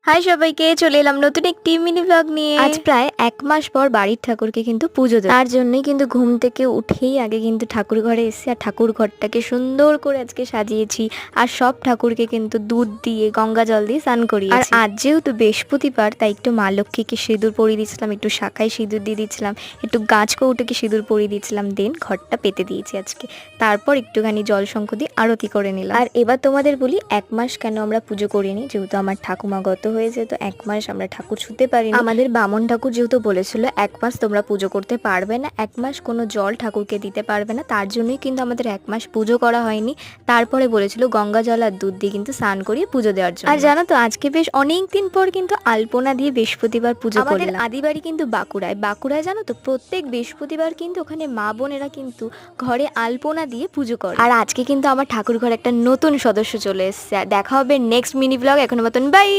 High সবাইকে, চলে এলাম নতুন একটি মিনি ব্লগ নিয়ে। আজ প্রায় 1 মাস পর বাড়ির ঠাকুরকে কিন্তু পুজো দেব। তার জন্যই কিন্তু ঘুম থেকে উঠেই আগে কিন্তু ঠাকুর ঘরে এসেছি আর ঠাকুর ঘরটাকে সুন্দর করে আজকে সাজিয়েছি। আর সব ঠাকুরকে কিন্তু দুধ দিয়ে গঙ্গা জল দিয়ে স্নান করিয়েছি। আর আজ যেহেতু বৃহস্পতিবার তাই একটু মা লক্ষ্মীকে সিঁদুর পরিয়ে দিয়েছিলাম, একটু শাখায় সিঁদুর দিয়ে দিচ্ছিলাম, একটু গাছ কৌটোকে সিঁদুর পরিয়ে দিয়েছিলাম, দেন ঘরটা পেতে দিয়েছি আজকে। তারপর একটুখানি জল শঙ্খ দিয়ে আরতি করে নিলাম। আর এবার তোমাদের বলি 1 মাস কেন আমরা পুজো করিনি, যেহেতু আমার ঠাকুমা গত হয়েছে তো 1 মাস আমরা ঠাকুর ছুঁতে পারিনি। আমাদের বামন ঠাকুর যেহেতু বলেছিল 1 মাস তোমরা পুজো করতে পারবে না, 1 মাস কোনো জল ঠাকুরকে দিতে পারবে না, তার জন্যই কিন্তু আমাদের 1 মাস পুজো করা হয়নি। তারপরে বলেছিল গঙ্গা জল আর দুধ দিয়ে কিন্তু স্নান করিয়ে পুজো দেওয়ার জন্য। আর জানো তো আজকে বেশ অনেক দিন পর কিন্তু আলপনা দিয়ে বৃহস্পতিবার পুজো করলাম। আমাদের আদিবাড়ি কিন্তু বাঁকুড়ায় জানো তো প্রত্যেক বৃহস্পতিবার কিন্তু ওখানে মা বোনেরা কিন্তু ঘরে আলপনা দিয়ে পুজো করে। আর আজকে কিন্তু আমার ঠাকুর ঘরে একটা নতুন সদস্য চলে এসেছে। দেখা হবে নেক্সট মিনি ব্লগ, এখনো মতন বাই।